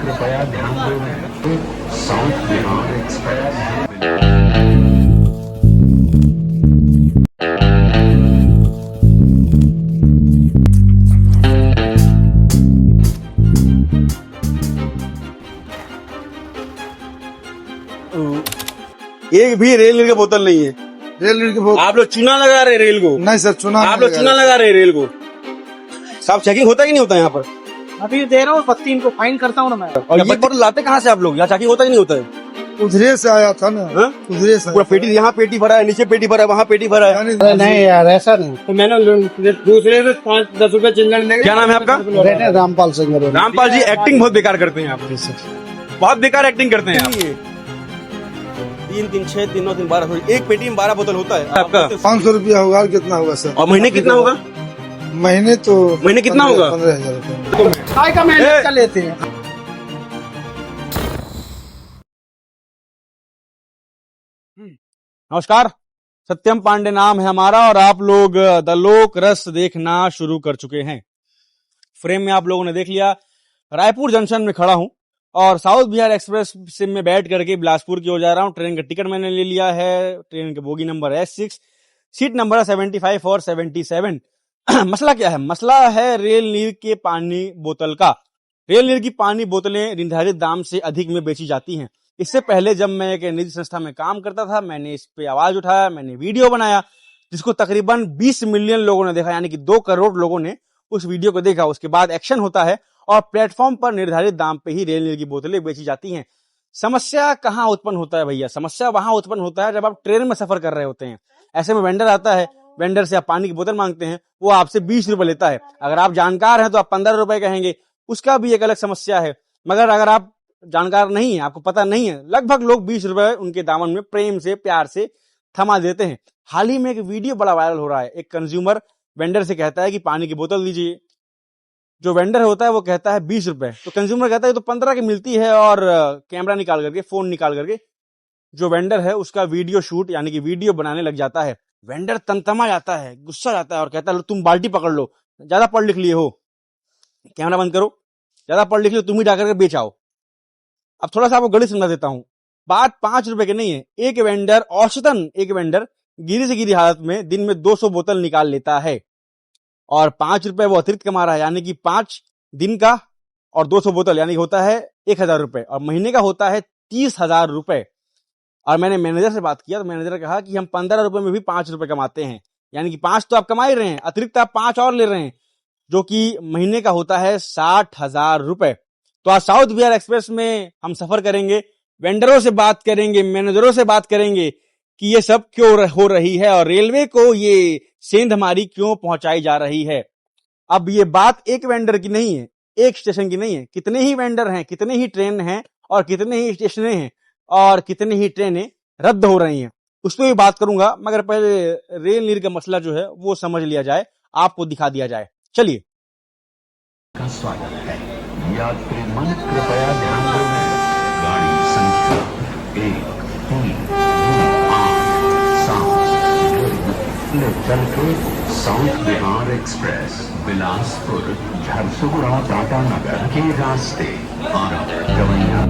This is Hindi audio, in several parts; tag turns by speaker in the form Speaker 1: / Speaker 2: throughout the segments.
Speaker 1: कृपया ध्यान दें, साउथ बिहार एक्सप्रेस।
Speaker 2: एक भी रेल नीर की बोतल नहीं है।
Speaker 3: रेल नीर की बोतल
Speaker 2: आप लोग चूना लगा रहे रेल को।
Speaker 3: नहीं सर, चुना
Speaker 2: आप लोग चूना लगा रहे रेल को। साहब चेकिंग होता ही नहीं होता यहाँ पर।
Speaker 4: अभी दे रहा हूँ 32 इनको फाइन करता हूँ ना मैं।
Speaker 2: और ये बोतल लाते कहाँ से आप लोग? यहाँ चेकिंग होता ही नहीं होता है।
Speaker 3: उधरे से आया था ना,
Speaker 2: हाँ?
Speaker 3: उधरे से
Speaker 2: पूरा पेटी, यहाँ पेटी भरा है, नीचे पेटी भरा है, वहाँ पेटी भरा है।
Speaker 3: यानी
Speaker 4: नहीं यार ऐसा नहीं, तो मैंने दूसरे से 5-10 रुपए चिल्लर लेंगे।
Speaker 2: क्या नाम है आपका?
Speaker 4: रामपाल सिंह।
Speaker 2: रामपाल जी, एक्टिंग बहुत बेकार करते हैं आप। बहुत बेकार एक्टिंग करते हैं आप। 3 3 6 3 9 3 12, एक पेटी में 12 बोतल होता है आपका।
Speaker 3: 500 रुपया होगा और कितना होगा सर?
Speaker 2: और महीने कितना होगा?
Speaker 3: महीने
Speaker 2: कितना होगा?
Speaker 3: 15,000 रुपये।
Speaker 4: काय का मेहनत का लेते हैं।
Speaker 2: नमस्कार, सत्यम पांडे नाम है हमारा और आप लोग द लोक रस देखना शुरू कर चुके हैं। फ्रेम में आप लोगों ने देख लिया, रायपुर जंक्शन में खड़ा हूं और साउथ बिहार एक्सप्रेस से मैं बैठ करके बिलासपुर की ओर जा रहा हूं। ट्रेन का टिकट मैंने ले लिया है। ट्रेन के bogie number S6, seat number है 75 और 77। मसला क्या है? मसला है रेल नीर के पानी बोतल का। रेल नीर की पानी बोतलें निर्धारित दाम से अधिक में बेची जाती हैं। इससे पहले जब मैं एक निजी संस्था में काम करता था, मैंने इस पे आवाज उठाया, मैंने वीडियो बनाया जिसको तकरीबन 20 मिलियन लोगों ने देखा, यानी कि 2 करोड़ लोगों ने उस वीडियो को देखा। उसके बाद एक्शन होता है और प्लेटफॉर्म पर निर्धारित दाम पे ही रेल नीर की बोतलें बेची जाती हैं। समस्या कहाँ उत्पन्न होता है भैया? समस्या वहां उत्पन्न होता है जब आप ट्रेन में सफर कर रहे होते हैं। ऐसे में वेंडर आता है, वेंडर से आप पानी की बोतल मांगते हैं, वो आपसे 20 रुपए लेता है। अगर आप जानकार हैं तो आप 15 रुपए कहेंगे, उसका भी एक अलग समस्या है। मगर अगर आप जानकार नहीं है, आपको पता नहीं है, लगभग लोग 20 रुपए उनके दामन में प्रेम से, प्यार से थमा देते हैं। हाल ही में एक वीडियो बड़ा वायरल हो रहा है। एक कंज्यूमर वेंडर से कहता है कि पानी की बोतल दीजिए। जो वेंडर होता है वो कहता है 20 रुपए। तो कंज्यूमर कहता है तो 15 की मिलती है और कैमरा निकाल करके, फोन निकाल करके जो वेंडर है उसका वीडियो शूट यानी कि वीडियो बनाने लग जाता है। वेंडर तंतमा जाता है, गुस्सा जाता है और कहता है तुम बाल्टी पकड़ लो, ज्यादा पढ़ लिख लिए हो, कैमरा बंद करो, ज्यादा पढ़ लिख लो, तुम ही जाकर के बेच आओ। अब थोड़ा सा आपको गणित समझा देता हूं। बात 5 रुपए की नहीं है। एक वेंडर औसतन गिरी से गिरी हालत में दिन में 200 बोतल निकाल लेता है और 5 रुपए वो अतिरिक्त कमा रहा है, यानी कि 5 दिन का और 200 बोतल यानी कि होता है 1,000 रुपए और महीने का होता है 30,000 रुपए। और मैंने मैनेजर से बात किया तो मैनेजर ने कहा कि हम 15 रुपए में भी 5 रुपए कमाते हैं, यानी कि 5 तो आप कमा ही रहे हैं, अतिरिक्त आप 5 और ले रहे हैं, जो कि महीने का होता है 60,000 रुपए। तो आज साउथ बिहार एक्सप्रेस में हम सफर करेंगे, वेंडरों से बात करेंगे, मैनेजरों से बात करेंगे कि ये सब क्यों हो रही है और रेलवे को ये सेंध हमारी क्यों पहुंचाई जा रही है। अब ये बात एक वेंडर की नहीं है, एक स्टेशन की नहीं है, कितने ही वेंडर हैं, कितने ही ट्रेन हैं और कितने ही स्टेशन हैं और कितनी ही ट्रेनें रद्द हो रही हैं, उस पर भी बात करूंगा। मगर पहले रेल नीर का मसला जो है वो समझ लिया जाए, आपको दिखा दिया जाए। चलिए।
Speaker 1: का स्वागत है। यात्री मन कृपया ध्यान दें, गाड़ी संख्या 1 3 8 7 चल के साउथ बिहार एक्सप्रेस बिलासपुर झरसुगुड़ा टाटा नगर के रास्ते और गवैया।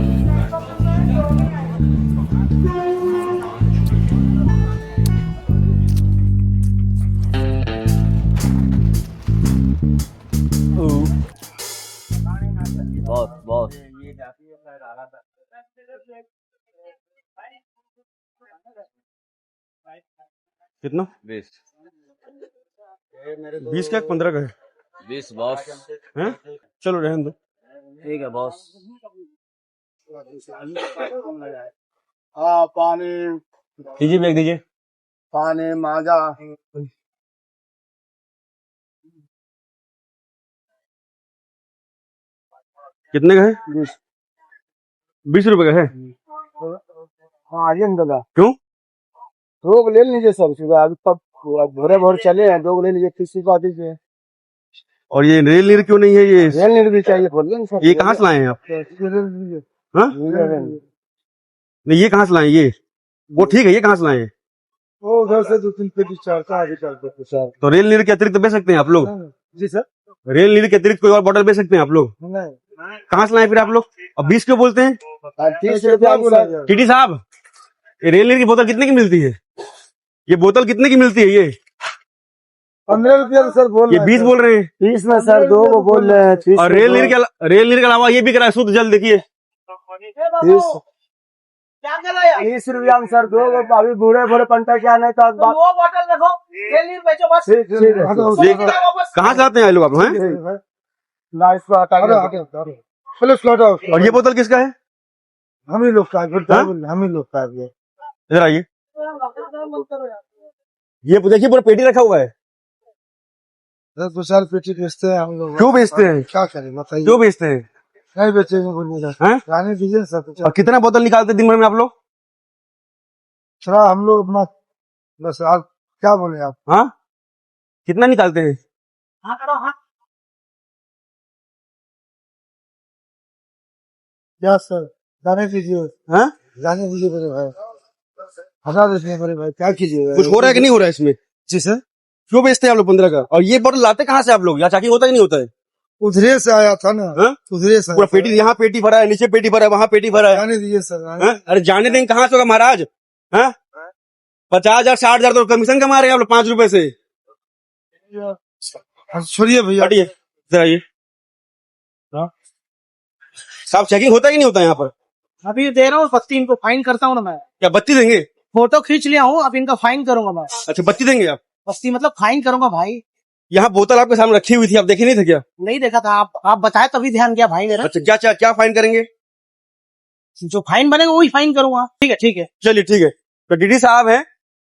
Speaker 2: बॉस कितना? 20 का 15 का है?
Speaker 5: 20 बॉस।
Speaker 2: हैं? चलो रहने दो।
Speaker 5: ठीक है बॉस।
Speaker 4: हाँ पानी
Speaker 2: दीजिए, बैग दीजिए।
Speaker 4: पानी माजा।
Speaker 2: कितने का है? 20 रुपए का है।
Speaker 4: हाँ आइए दादा,
Speaker 2: क्यों?
Speaker 4: रोग ले लीजिए सब चीज। अभी तब भोरे भोर चले हैं, रोग ले लीजिए, किसी को दीजिए।
Speaker 2: और ये रेल नीर क्यों नहीं है? ये
Speaker 4: रेल नीर भी चाहिए, बोलिए ना सर।
Speaker 2: ये कहाँ से लाए हैं आप? हाँ? नहीं, ये कहाँ से लाए हैं? ये वो ठीक है, ये कहाँ से लाए हैं?
Speaker 4: वो उधर से 2-3 पेटी चारता आगे चलते सर।
Speaker 2: तो रेल नीर के अतिरिक्त बेच सकते हैं आप लोग?
Speaker 4: जी सर।
Speaker 2: रेल नीर के अतिरिक्त कोई और बॉटल बेच सकते हैं आप लोग?
Speaker 4: नहीं
Speaker 2: कहाँ से लाए फिर आप लोग? और 20 क्यों बोलते हैं?
Speaker 4: 30 रुपया सर।
Speaker 2: टीटी साहब, ये रेल नीर की बोतल कितने की मिलती है? ये बोतल कितने की मिलती है ये?
Speaker 3: 15 रुपया तो सर बोल
Speaker 2: ये
Speaker 3: रहे
Speaker 2: 20 बोल रहे हैं।
Speaker 4: 30 में सर 2 को बोल रहे हैं 30
Speaker 2: और रेल नीर के अलावा ये भी करा है शुद्ध जल, देखिए।
Speaker 4: 30 रुपया में सर 2 को अभी बूढ़े भोरे पंटा क्या नहीं तो
Speaker 6: वो बोतल रखो, तेल नहीं बेचो बस।
Speaker 4: ठीक है
Speaker 2: कहाँ से लाते हैं ये लोग आप लोग, हैं?
Speaker 4: ना इसको हटा
Speaker 3: हटाओ। पहले उसको हटाओ।
Speaker 2: और ये बोतल किसका है?
Speaker 3: हम ही लोग का है, फिर क्या
Speaker 2: हाँ?
Speaker 3: बोल रहे हैं? हम ही लोग का है ये।
Speaker 2: इधर आइए। ये देखिए पूरा पेटी रखा हुआ है।
Speaker 3: सर 2-4 पेटी बेचते हैं हम लोग।
Speaker 2: क्यों बेचते हैं?
Speaker 3: क्या करें बताइए।
Speaker 2: क्यों बेचते हैं?
Speaker 3: नहीं बेचेंगे बोलिएगा।
Speaker 2: हैं?
Speaker 3: रहने दीजिए सर। तो
Speaker 2: और कितना बोतल निकालते हैं दिन भर में आप लोग?
Speaker 3: थोड़ा हम लोग अपना बस आप क्या बोले आप।
Speaker 2: हाँ, कितना निकालते हैं?
Speaker 6: हाँ करो, हाँ।
Speaker 3: क्या सर जाने दीजिए।
Speaker 2: हाँ?
Speaker 3: जाने दीजिए मेरे भाई। हटा देते हैं मेरे भाई, क्या कीजिएगा।
Speaker 2: कुछ हो रहा है कि नहीं हो रहा है इसमें?
Speaker 3: जी सर।
Speaker 2: क्यों बेचते हैं आप लोग 15 का? और ये बोतल लाते कहाँ से आप लोग? यहाँ चेकिंग होता है कि नहीं होता है?
Speaker 3: उधरे से आया था ना।
Speaker 2: हाँ?
Speaker 3: उधरे से
Speaker 2: पूरा पेटी, यहाँ पेटी भरा है, नीचे पेटी भरा है, वहाँ पेटी भरा है।
Speaker 3: जाने दीजिए सर।
Speaker 2: हाँ? अरे जाने देंगे कहाँ से होगा महाराज? हाँ? 50,000 60,000 तो कमीशन कमा रहे हैं आप लोग 5 रुपए से।
Speaker 3: छोड़िए भैया।
Speaker 2: हटिए, इधर आइए। साहब चेकिंग होता है कि नहीं होता है यहाँ पर?
Speaker 6: अभी दे रहा हूँ बत्ती, इनको फाइन करता हूँ ना मैं।
Speaker 2: क्या बत्ती देंगे?
Speaker 6: फोटो खींच लिया हूँ, अब इनका फाइन करूंगा मैं।
Speaker 2: अच्छा, बत्ती देंगे आप?
Speaker 6: बस्ती मतलब फाइन करूंगा भाई।
Speaker 2: यहाँ बोतल आपके सामने रखी हुई थी, आप देखे नहीं थे क्या?
Speaker 6: नहीं देखा था, आप बताए तभी ध्यान किया भाई मेरा।
Speaker 2: अच्छा, क्या फाइन करेंगे?
Speaker 6: जो फाइन बनेगा वही फाइन करूंगा। ठीक है, ठीक है।
Speaker 2: चलिए ठीक है। तो डीडी साहब हैं,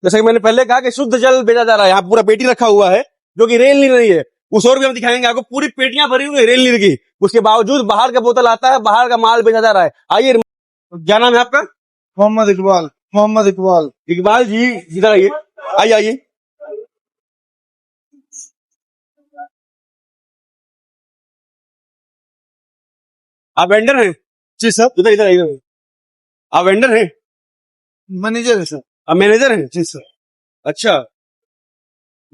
Speaker 2: जैसे कि मैंने पहले कहा कि शुद्ध जल बेचा जा रहा है, यहाँ पूरा पेटी रखा हुआ है जो कि रेल नीर नहीं है। उस और भी हम दिखाएंगे आपको, पूरी पेटियां भरी हुई है रेल नीर की। उसके बावजूद बाहर का बोतल आता है, बाहर का माल बेचा जा रहा है। आइए, क्या नाम है आपका?
Speaker 3: मोहम्मद इकबाल। मोहम्मद इकबाल।
Speaker 2: इकबाल जी, इधर आइए। आइए। आप वेंडर हैं?
Speaker 3: जी सर।
Speaker 2: इधर इधर आप वेंडर हैं?
Speaker 3: मैनेजर है सर।
Speaker 2: आप मैनेजर हैं?
Speaker 3: जी सर।
Speaker 2: अच्छा,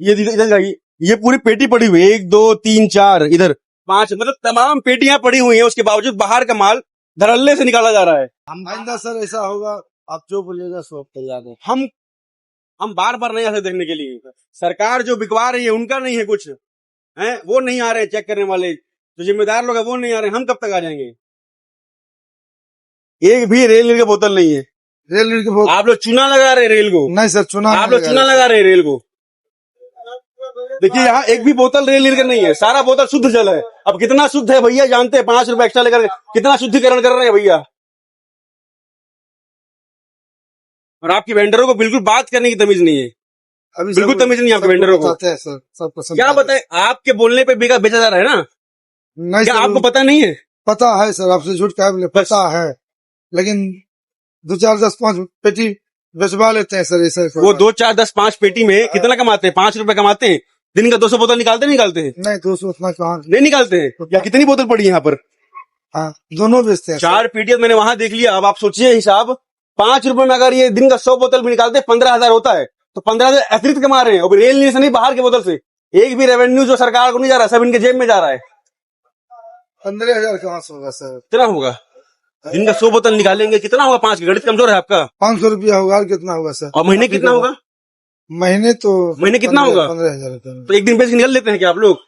Speaker 2: ये इधर जाइए। ये पूरी पेटी पड़ी हुई है, 1 2 3 4 इधर 5, मतलब तमाम पेटियां पड़ी हुई हैं। उसके बावजूद बाहर का माल धड़ल्ले से निकाला जा रहा है।
Speaker 3: आइंदा सर ऐसा होगा, आप जो बोलिएगा सो तैयार है।
Speaker 2: हम बार बार नहीं आते देखने के लिए। सरकार जो बिकवा रही है उनका नहीं है कुछ, है वो नहीं आ रहे चेक करने वाले, जो जिम्मेदार लोग हैं वो नहीं आ रहे। हम कब तक आ जाएंगे? एक भी रेल नीर की बोतल नहीं है।
Speaker 3: रेल नीर की बोतल
Speaker 2: आप लोग चूना लगा रहे हैं रेल को।
Speaker 3: नहीं सर, चुना
Speaker 2: आप लोग चूना लगा रहे हैं रेल को। देखिए यहाँ एक भी बोतल रेल नीर का नहीं है, सारा बोतल शुद्ध जल है। अब कितना शुद्ध है भैया जानते हैं? 5 रुपए एक्स्ट्रा लेकर कितना शुद्धिकरण कर रहे हैं भैया। और आपकी वेंडरों को बिल्कुल बात करने की तमीज नहीं है,
Speaker 3: अभी
Speaker 2: बिल्कुल तमीज नहीं है आपके वेंडरों को।
Speaker 3: सर सब पसंद
Speaker 2: क्या बताए, आपके बोलने पे बेचा जा रहा है ना?
Speaker 3: नहीं
Speaker 2: क्या
Speaker 3: सर,
Speaker 2: आपको पता नहीं है?
Speaker 3: पता है सर, आपसे झूठ कहा बोले, पता है, लेकिन 2 4 10 5 पेटी बेचवा लेते हैं सर। ऐसा
Speaker 2: वो 2 4 10 5 पेटी में कितना कमाते हैं? 5 रुपए कमाते हैं। दिन का 200 बोतल निकालते हैं?
Speaker 3: नहीं 200 उतना कहाँ।
Speaker 2: नहीं निकालते हैं। या कितनी बोतल पड़ी है यहाँ पर?
Speaker 3: हाँ, दोनों बेचते हैं
Speaker 2: 4 पेटियां मैंने वहां देख लिया। अब आप सोचिए हिसाब, 5 रुपए में अगर ये दिन का 100 बोतल भी निकालते 15,000 होता है, तो 15,000 अतिरिक्त कमा रहे हैं। और रेल नीर से नहीं, बाहर के बोतल से। एक भी रेवेन्यू जो सरकार को नहीं जा रहा, सब इनके जेब में जा रहा है।
Speaker 3: 15,000 कहाँ से होगा सर?
Speaker 2: कितना होगा? दिन का 100 बोतल निकालेंगे, कितना होगा? 5 की गणित कमजोर है आपका।
Speaker 3: 500 रुपया होगा, और कितना होगा सर?
Speaker 2: और महीने कितना होगा?
Speaker 3: महीने
Speaker 2: कितना होगा?
Speaker 3: 15,000।
Speaker 2: तो एक दिन बेच के निकल लेते हैं क्या आप लोग?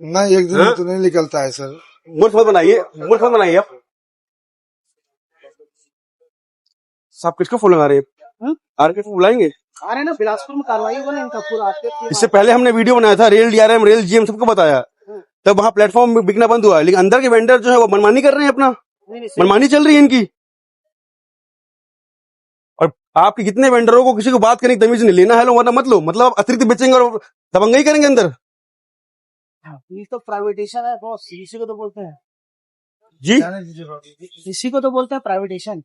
Speaker 3: नहीं, एक दिन
Speaker 2: हाँ?
Speaker 3: तो नहीं निकलता है सर।
Speaker 2: मूर्ख मत बनाइए आप। साहब किसको फोन लगा रहे हैं? आरके को बुलाएंगे।
Speaker 6: आ रहे ना, बिलासपुर में कार्रवाई होगा ना इनका पूरा।
Speaker 2: इससे पहले हमने वीडियो बनाया था, रेल डीआरएम रेल जीएम सबको बताया, तब वहां प्लेटफॉर्म बिकना बंद हुआ। लेकिन अंदर के वेंडर जो है वो मनमानी कर रहे हैं, अपना मनमानी चल रही है इनकी। और आपके कितने वेंडरों को किसी को बात करने की तमीज नहीं। लेना है लो वरना मत लो, मतलब आप अतिरिक्त बेचेंगे और दबंगई करेंगे अंदर।
Speaker 6: ये तो प्राइवेटेशन है बॉस, इसी को तो बोलते हैं।
Speaker 2: जी,
Speaker 6: इसी को तो बोलते हैं प्राइवेटेशन।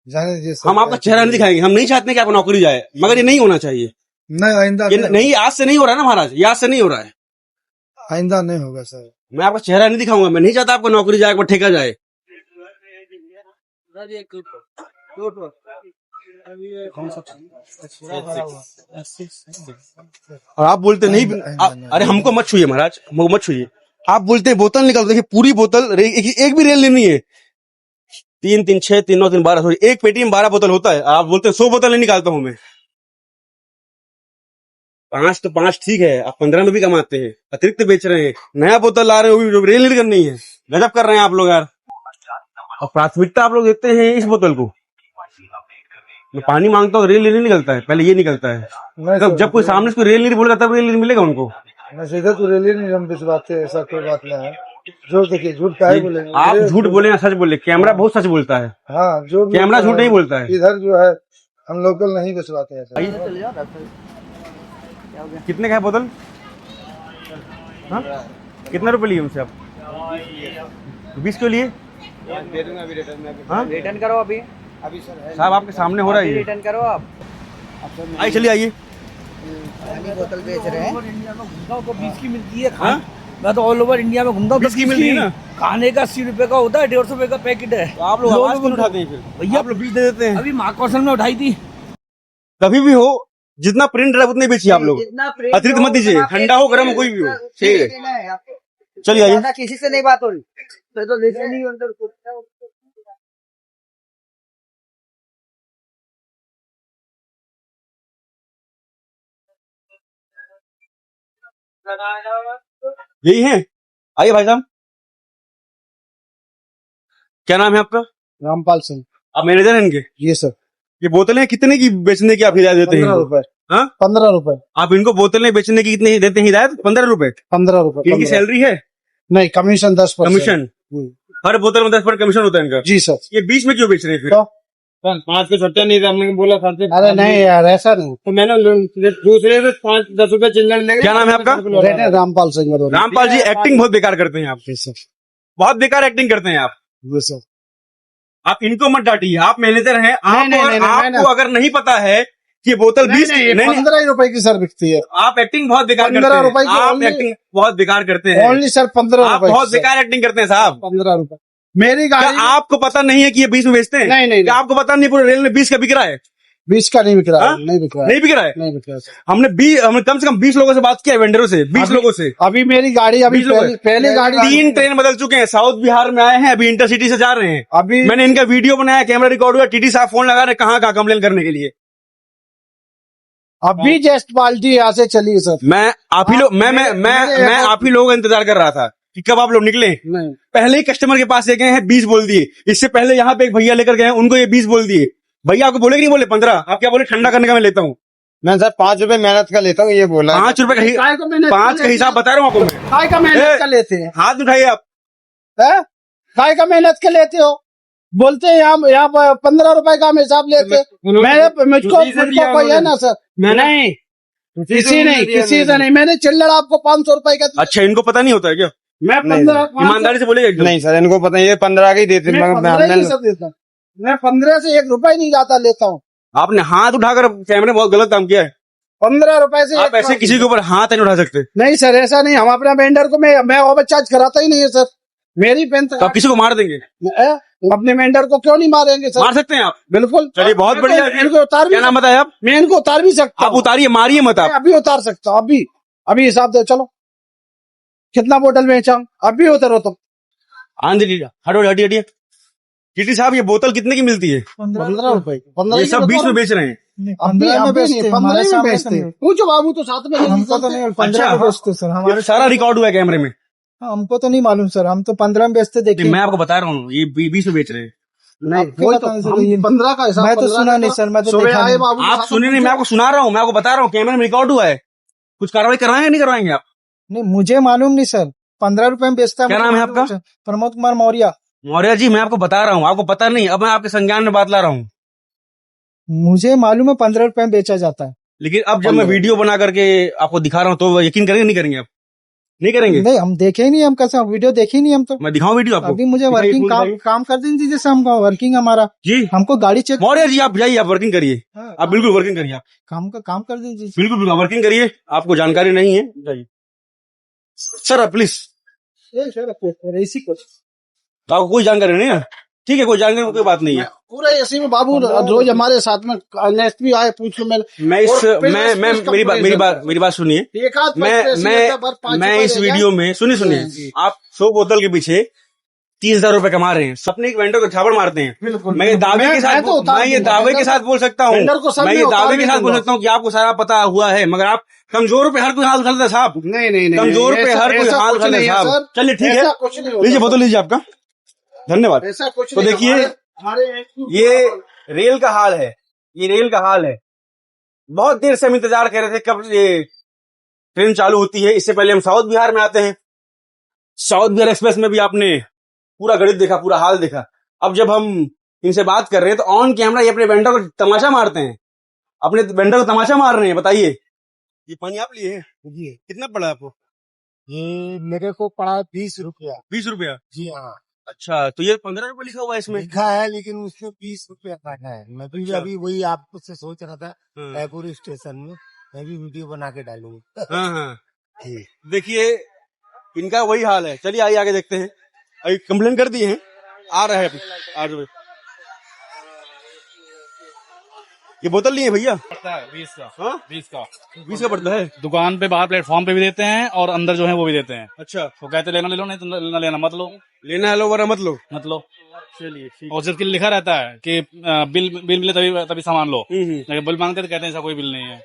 Speaker 3: जाने दीजिए सर।
Speaker 2: हम आपका चेहरा नहीं दिखाएंगे, हम नहीं चाहते कि आप नौकरी जाए, मगर ये नहीं होना चाहिए।
Speaker 3: नहीं, आइंदा
Speaker 2: नहीं, आज से नहीं हो रहा है ना महाराज, ये आज से नहीं हो रहा है।
Speaker 3: आइंदा नहीं होगा सर।
Speaker 2: मैं आपका चेहरा नहीं दिखाऊंगा, मैं नहीं चाहता आपको नौकरी जाए, आपको ठेका जाए। और आप बोलते नहीं, अरे हमको मत छूइए महाराज, हमको मत छूइए। आप बोलते हैं बोतल निकालो, देखिए पूरी बोतल एक भी रेल लेनी है, 3 3 6 3 9 3 12, सॉरी एक पेटी में 12 बोतल होता है, आप बोलते हैं 100 बोतल नहीं निकालता हूं मैं। 5 तो 5 ठीक है, आप 15 में भी कमाते हैं, अतिरिक्त बेच रहे हैं, नया बोतल ला रहे हैं, वो भी जो रेल नील करनी है, गजब कर रहे हैं आप लोग यार। और प्राथमिकता आप लोग देते हैं इस बोतल को। मैं पानी मांगता हूँ, रेल नील नहीं निकलता है, पहले ये निकलता है। जब कोई सामने से कोई रेल नील बोलेगा तब रेल नील मिलेगा उनको।
Speaker 3: मैं सीधा तो रेली नहीं हम भिजवाते हैं, ऐसा कोई बात नहीं है। जो देखिए झूठ काहे बोलेंगे,
Speaker 2: आप झूठ बोले या सच बोले, कैमरा बहुत सच बोलता है।
Speaker 3: हाँ जो भी
Speaker 2: कैमरा झूठ नहीं बोलता है।
Speaker 3: इधर जो है हम लोकल नहीं भिजवाते हैं सर।
Speaker 2: कितने का है बोतल? हाँ? कितने रुपए लिए हमसे आप? 20 क्यों लिए? हाँ?
Speaker 6: रिटर्न करो अभी
Speaker 2: साहब आपके सामने हो रहा है ये।
Speaker 6: रिटर्न करो आप
Speaker 2: आइए चलिए आइए।
Speaker 6: पानी बोतल बेच रहे हैं।
Speaker 7: इंडिया में घूमता हूँ तो 20 की मिलती है।
Speaker 2: हाँ?
Speaker 7: मैं तो ऑल ओवर इंडिया में घूमता हूँ
Speaker 2: 20 की मिलती है ना?
Speaker 7: खाने का 80 रुपए का होता है, 150 रुपए का पैकेट है।
Speaker 2: तो आप लोग आवाज क्यों उठाते हैं फिर?
Speaker 7: भैया
Speaker 2: आप लोग 20 दे देते हैं।
Speaker 7: अभी महाकौशल में उठाई थी।
Speaker 2: कभी भी हो, जितना प्रिंट रहा उतने बेचिए आप लोग, अतिरिक्त मत दीजिए, ठंडा हो गर्म हो कोई भी हो, ठीक है। चलिए आइए।
Speaker 6: किसी से नहीं बात हो रही तो लेते नहीं अंदर।
Speaker 2: यही है, आइए भाई साहब। क्या नाम है आपका?
Speaker 4: रामपाल सिंह।
Speaker 2: आप मैनेजर हैं इनके?
Speaker 4: ये सर।
Speaker 2: ये बोतलें कितने की बेचने की आप हिदायत देते हैं?
Speaker 4: 15 रुपए।
Speaker 2: हाँ?
Speaker 4: 15 रुपए।
Speaker 2: आप इनको बोतलें बेचने की कितने देते हैं हिदायत? 15 रुपए।
Speaker 4: 15 रुपए।
Speaker 2: इनकी सैलरी है?
Speaker 4: नहीं, कमीशन 10%।
Speaker 2: कमीशन? हर बोतल में 10% कमीशन होता है इनका?
Speaker 4: जी सर।
Speaker 2: ये 20 में क्यों बेच रहे हैं फिर?
Speaker 4: तो?
Speaker 3: 5 के छुट्टियां नहीं थे, हमने बोला खर्चे।
Speaker 4: अरे नहीं यार, ऐसा नहीं।
Speaker 3: तो मैंने दूसरे से 5-10 रुपए चिल्लर ले।
Speaker 2: क्या नाम है आपका?
Speaker 4: रामपाल सिंह।
Speaker 2: रामपाल जी, एक्टिंग बहुत बेकार करते हैं आप, बहुत बेकार एक्टिंग करते हैं आप।
Speaker 4: सर
Speaker 2: आप इनको मत डांटिए, आप मैनेजर हैं।
Speaker 4: नहीं,
Speaker 2: आपको अगर नहीं पता है कि ये बोतल 20 नहीं
Speaker 4: 15 रुपए की सर बिकती है।
Speaker 2: आप एक्टिंग बहुत बेकार करते
Speaker 4: 15
Speaker 2: हैं।
Speaker 4: रुपए की
Speaker 2: आप
Speaker 4: only-
Speaker 2: एक्टिंग बहुत बेकार करते हैं।
Speaker 4: ओनली सर 15
Speaker 2: आप
Speaker 4: रुपए।
Speaker 2: बहुत बेकार एक्टिंग करते हैं साहब।
Speaker 4: 15 रुपए मेरी
Speaker 2: क्या
Speaker 4: गाड़ी।
Speaker 2: आपको पता नहीं है कि ये 20 में बेचते हैं?
Speaker 4: नहीं।
Speaker 2: क्या आपको पता नहीं पूरे रेल में 20 का बिक रहा है?
Speaker 4: 20 का नहीं बिक रहा
Speaker 2: हाँ?
Speaker 4: है। नहीं बिक रहा है।
Speaker 2: नहीं बिक रहा है।
Speaker 4: नहीं बिक रहा है सर।
Speaker 2: हमने कम से कम 20 लोगों से बात किया है, वेंडरों से, 20 लोगों से।
Speaker 4: अभी मेरी गाड़ी अभी
Speaker 2: 20 लोग
Speaker 4: पहले गाड़ी
Speaker 2: 3 ट्रेन बदल चुके हैं, साउथ बिहार में आए हैं, अभी इंटरसिटी से जा रहे हैं।
Speaker 4: अभी
Speaker 2: मैंने इनका वीडियो बनाया, कैमरा रिकॉर्ड हुआ, टीटी साहब फोन लगा रहे कहाँ कंप्लेन करने के लिए।
Speaker 4: अभी जस्ट पार्टी यहाँ से चली है सर।
Speaker 2: मैं आप ही लोग मैं आप ही लोगों का इंतजार कर रहा था कि कब आप लोग निकले।
Speaker 4: नहीं
Speaker 2: पहले ही कस्टमर के पास ले गए हैं, 20 बोल दिए। इससे पहले यहाँ पे एक भैया लेकर गए हैं, उनको ये 20 बोल दिए। भैया आपको बोले कि नहीं बोले 15? आप क्या बोले? ठंडा करने का मैं लेता हूँ।
Speaker 3: मैं सर 5 रुपए मेहनत का लेता हूँ, ये बोला।
Speaker 2: 5 रुपए का 5 का हिसाब बता रहा हूँ आपको मैं।
Speaker 4: काय का मेहनत का लेते हैं?
Speaker 2: हाथ उठाइए आप।
Speaker 4: काय का मेहनत का लेते हो? बोलते हैं यहाँ 15 रुपए का हम हिसाब लेते हैं। मुझको कोई है ना सर? नहीं, किसी से नहीं। मैंने चिल्लर आपको 500 रुपए का।
Speaker 2: अच्छा, इनको पता नहीं होता है क्या?
Speaker 4: मैं 15
Speaker 2: ईमानदारी से बोलेगा एकदम।
Speaker 3: नहीं सर, इनको पता है, ये 15 का ही देते।
Speaker 4: मैं 15 से 1 रुपए नहीं जाता लेता हूँ।
Speaker 2: आपने हाथ उठाकर कैमरे में बहुत गलत काम किया है।
Speaker 4: 15 रुपए से
Speaker 2: आप ऐसे किसी के ऊपर हाथ नहीं उठा सकते।
Speaker 4: नहीं सर, ऐसा नहीं। हम अपने वेंडर को मैं ओवर चार्ज कराता ही नहीं है सर। मेरी पेन
Speaker 2: तो आप किसी को मार देंगे?
Speaker 4: अपने वेंडर को क्यों नहीं मारेंगे सर?
Speaker 2: मार सकते हैं आप,
Speaker 4: बिल्कुल।
Speaker 2: चलिए बहुत बढ़िया।
Speaker 4: इनको उतार भी
Speaker 2: क्या नाम बताया आप?
Speaker 4: मैं इनको उतार भी सकता
Speaker 2: आप
Speaker 4: हूँ।
Speaker 2: उतारिए, मारिए मत आप।
Speaker 4: अभी उतार सकता हूँ। अभी हिसाब दे। चलो कितना बोतल बेचा? अभी उतरो तुम।
Speaker 2: आंधी हटो, हटिए। टीटी साहब, ये बोतल कितने की मिलती है?
Speaker 4: 15 रुपए।
Speaker 2: ये सब 20 में बेच रहे हैं।
Speaker 4: अभी नहीं, 15 में बेचते हैं। पूछो बाबू तो साथ में। हमको तो नहीं 15 में बेचते सर।
Speaker 2: ये सारा रिकॉर्ड हुआ है कैमरे में।
Speaker 4: हमको तो नहीं मालूम सर, हम तो 15 में बेचते देखिए।
Speaker 2: मैं आपको बता रहा हूँ, ये 20 में बेच रहे हैं।
Speaker 4: नहीं, वही तो 15 का हिसाब। मैं तो सुना नहीं सर, मैं तो देखा नहीं।
Speaker 2: आप सुने नहीं, मैं आपको सुना रहा हूँ, मैं आपको बता रहा हूँ, कैमरे में रिकॉर्ड हुआ है। कुछ कार्रवाई करवाएंगे नहीं करवाएंगे आप?
Speaker 4: नहीं, मुझे मालूम नहीं सर। 15 रुपए में बेचता है।
Speaker 2: क्या नाम है आपका?
Speaker 4: प्रमोद कुमार मौर्य।
Speaker 2: मौर्य जी, मैं आपको बता रहा हूँ, आपको पता नहीं। अब मैं आपके संज्ञान में बात ला रहा हूँ।
Speaker 4: मुझे मालूम है 15 रुपए में बेचा जाता है।
Speaker 2: लेकिन अब जब मैं वीडियो बना करके आपको दिखा रहा हूँ तो यकीन करेंगे नहीं करेंगे आप? नहीं करेंगे?
Speaker 4: नहीं, हम देखे ही नहीं। हम कैसे वीडियो देखे ही नहीं हम तो।
Speaker 2: मैं दिखाऊं वीडियो आपको?
Speaker 4: अभी मुझे वर्किंग काम कर दीजिए जैसे हमको वर्किंग हमारा
Speaker 2: जी।
Speaker 4: हमको गाड़ी चेक।
Speaker 2: मौर्य जी, आप जाइए, आप वर्किंग करिए। आप बिल्कुल वर्किंग करिए, आप
Speaker 4: काम कर दीजिए।
Speaker 2: बिल्कुल वर्किंग करिए। आपको जानकारी नहीं है, जाइए सर, प्लीज।
Speaker 4: इसी को
Speaker 2: आपको कोई जानकारी नहीं है? ठीक है, कोई जानने में कोई बात नहीं है।
Speaker 4: पूरा ऐसे में बाबू रोज हमारे साथ में एसपी आए पूछ लो
Speaker 2: मेरी बात सुनिए।
Speaker 4: एक आध
Speaker 2: मैं इस वीडियो में सुनिए आप 100 बोतल के पीछे 30,000 रुपए कमा रहे हैं, अपने एक वेंडर को छापड़ मारते हैं। मैं ये दावे के साथ बोल सकता हूँ कि आपको सारा पता हुआ है, मगर आप कमजोर पे हर कोई हाथ उठाता है साहब।
Speaker 4: नहीं
Speaker 2: कमजोर पे हर कोई हाथ उठाता है साहब। चलिए ठीक है, लीजिए बोतल लीजिए आपका, धन्यवाद।
Speaker 4: ऐसा कुछ
Speaker 2: तो देखिए ये रेल का हाल है, ये रेल का हाल है। बहुत देर से हम इंतजार कर रहे थे कब ये ट्रेन चालू होती है। इससे पहले हम साउथ बिहार में आते हैं, साउथ बिहार एक्सप्रेस में भी आपने पूरा गणित देखा, पूरा हाल देखा। अब जब हम इनसे बात कर रहे हैं तो ऑन कैमरा ये अपने वेंडर को तमाशा मारते हैं, अपने वेंडर को तमाशा मार रहे हैं। बताइए, ये पानी आप लिए हैं, कितना पड़ा आपको?
Speaker 6: ये मेरे को पड़ा 20 रुपया।
Speaker 2: 20 रुपया?
Speaker 6: जी हाँ।
Speaker 2: अच्छा, तो ये 15 रुपये लिखा हुआ है इसमें?
Speaker 6: लिखा है लेकिन उसमें 20 रुपया काटा है। मैं भी
Speaker 2: अच्छा।
Speaker 6: अभी वही आपसे सोच रहा था रायपुर स्टेशन में मैं भी वीडियो बना के डालूंगा।
Speaker 2: हाँ। देखिए इनका वही हाल है। चलिए आइए आगे देखते हैं। अभी कंप्लेन कर दिए हैं, आ रहा है अभी 8 रुपये। ये बोतल नहीं है भैया?
Speaker 8: 20 का।
Speaker 2: हाँ?
Speaker 8: 20 का
Speaker 2: 20 का पड़ता है।
Speaker 8: दुकान पे बाहर प्लेटफॉर्म पे भी देते हैं और अंदर जो है वो भी देते हैं।
Speaker 2: अच्छा,
Speaker 8: वो कहते लेना ले लो, नहीं तो लेना लेना मत लो।
Speaker 2: लेना है लो वरना मत लो।
Speaker 8: मत लो।
Speaker 2: चलिए ठीक।
Speaker 8: और जिसके लिखा रहता है कि बिल मिले तभी सामान लो,
Speaker 2: हम्म।
Speaker 8: लेकिन बिल मांगते तो कहते हैं ऐसा कोई बिल नहीं है।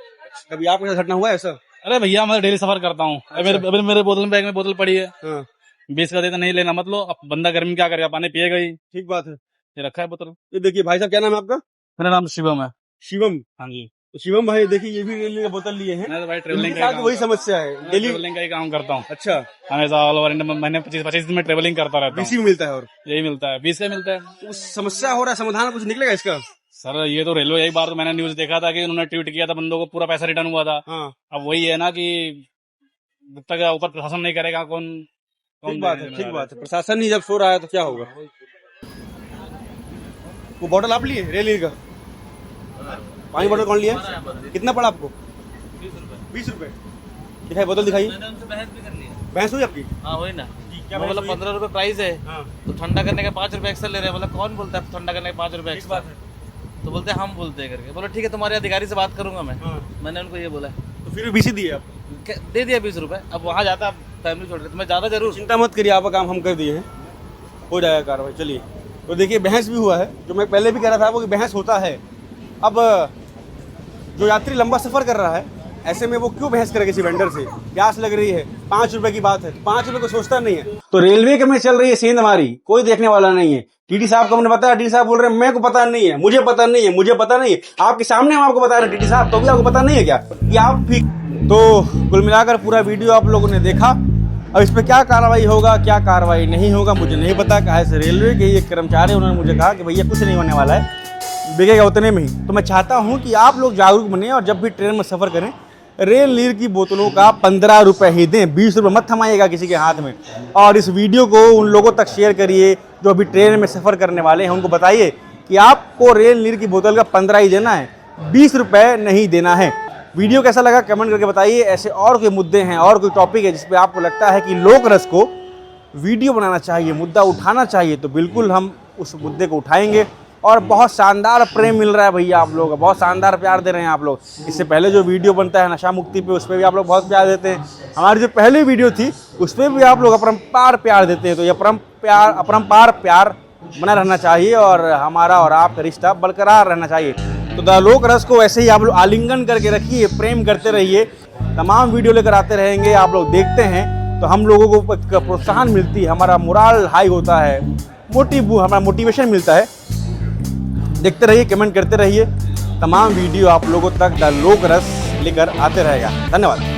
Speaker 2: कभी आपके साथ घटना हुआ है ऐसा?
Speaker 8: अरे भैया मैं डेली सफर करता हूँ। अभी मेरे बोतल बैग में बोतल पड़ी है,
Speaker 2: हाँ।
Speaker 8: 20 का देते नहीं लेना मत लो। अब बंदा गर्मी क्या करेगा, पानी पिएगा ही।
Speaker 2: ठीक बात है।
Speaker 8: ये रखा है बोतल।
Speaker 2: ये देखिए भाई साहब, क्या नाम है आपका?
Speaker 8: मेरा नाम शिवम है।
Speaker 2: शिवम?
Speaker 8: हाँ जी।
Speaker 2: तो शिवम भाई देखिए ये भी रेलवे का बोतल लिए हैं।
Speaker 8: मैं तो भाई
Speaker 2: इनके
Speaker 8: ट्रेवलिंग
Speaker 2: साथ वही समस्या है, डेली
Speaker 8: ट्रेवलिंग का ही काम करता हूँ
Speaker 2: अच्छा
Speaker 8: हमेशा। ऑल ओवर इंडिया में महीने 25 दिन में ट्रेवलिंग करता रहता
Speaker 2: 20
Speaker 8: हूँ।
Speaker 2: में मिलता है और
Speaker 8: यही मिलता है, 20 का मिलता है।
Speaker 2: तो समस्या हो रहा है, समाधान कुछ निकलेगा इसका?
Speaker 8: सर ये तो रेलवे, एक बार तो मैंने न्यूज देखा था कि उन्होंने ट्वीट किया था, बंदों को पूरा पैसा रिटर्न हुआ था।
Speaker 2: हाँ।
Speaker 8: अब वही है ना कि जब तक ऊपर प्रशासन नहीं करेगा कौन
Speaker 2: ठीक बात है, ठीक बात है। प्रशासन ही जब सो रहा है तो क्या होगा? वो बॉटल आप लिए रेल का पानी बॉटल कौन लिया? कितना पड़ा आपको? 20 रुपए। दिखाई बोतल दिखाइए।
Speaker 5: मैंने उनसे बहस भी कर लिया।
Speaker 2: बहस हुई आपकी?
Speaker 5: हाँ हुई ना।
Speaker 2: क्या
Speaker 5: बोला 15 रुपए प्राइस है,
Speaker 2: हाँ।
Speaker 5: तो ठंडा करने के 5 रुपए एक्स्ट्रा ले रहे हैं। बोला कौन बोलता है ठंडा करने के 5 रुपए एक्स्ट्रा? तो बोलते हैं हम बोलते हैं करके। बोला ठीक है तुम्हारे अधिकारी से बात करूंगा मैं।
Speaker 2: हाँ।
Speaker 5: मैंने उनको ये बोला।
Speaker 2: तो फिर भी 20 दिए आप?
Speaker 5: दे दिया 20 रुपए। अब वहाँ जाता फैमिली छोड़ के, तो मैं ज्यादा जरूर।
Speaker 2: चिंता मत करिए, आपका काम हम कर दिए हैं, हो जाएगा कार्रवाई। चलिए, तो देखिए बहस भी हुआ है, जो मैं पहले भी कह रहा था वो कि बहस होता है। अब जो यात्री लंबा सफर कर रहा है, ऐसे में वो क्यों बहस करे किसी वेंडर से? प्यास लग रही है, 5 रुपए की बात है, 5 रुपए को सोचता नहीं है। तो रेलवे के में चल रही है सेंध हमारी, कोई देखने वाला नहीं है। टीटी साहब को हमने बताया, टीटी साहब बोल रहे हैं मेरे को पता नहीं है, मुझे पता नहीं है, मुझे पता नहीं है। आपके सामने हम आपको बता रहे हैं टीटी साहब, तो भी आपको पता नहीं है क्या कि आप भी? तो कुल मिलाकर पूरा वीडियो आप लोगों ने देखा। अब इस पर क्या कार्रवाई होगा, क्या कार्रवाई नहीं होगा, मुझे नहीं पता। कहा से रेलवे के एक कर्मचारी, उन्होंने मुझे कहा कि भैया कुछ नहीं होने वाला है, बिकेगा उतने में ही। तो मैं चाहता हूं कि आप लोग जागरूक बने और जब भी ट्रेन में सफ़र करें, रेल नीर की बोतलों का 15 रुपये ही दें, 20 रुपये मत थमाइएगा किसी के हाथ में। और इस वीडियो को उन लोगों तक शेयर करिए जो अभी ट्रेन में सफ़र करने वाले हैं, उनको बताइए कि आपको रेल नीर की बोतल का 15 ही देना है, 20 रुपये नहीं देना है। वीडियो कैसा लगा कमेंट करके बताइए। ऐसे और कोई मुद्दे हैं और कोई टॉपिक है जिस पे आपको लगता है कि लोक रस को वीडियो बनाना चाहिए, मुद्दा उठाना चाहिए, तो बिल्कुल हम उस मुद्दे को उठाएंगे। और बहुत शानदार प्रेम मिल रहा है भैया आप लोगों का, बहुत शानदार प्यार दे रहे हैं आप लोग। इससे पहले जो वीडियो बनता है नशा मुक्ति पे, उस पर भी आप लोग बहुत प्यार देते हैं। हमारी जो पहली वीडियो थी उस पर भी आप लोग अपरंपार प्यार देते हैं। तो ये अपरंपार प्यार बना रहना चाहिए और हमारा और आपका रिश्ता बरकरार रहना चाहिए। तो द लोक रस को ऐसे ही आप लोग आलिंगन करके रखिए, प्रेम करते रहिए। तमाम वीडियो लेकर आते रहेंगे, आप लोग देखते हैं तो हम लोगों को प्रोत्साहन मिलती है, हमारा मोरल हाई होता है, हमारा मोटिवेशन मिलता है। देखते रहिए, कमेंट करते रहिए, तमाम वीडियो आप लोगों तक द लोक रस लेकर आते रहेगा। धन्यवाद।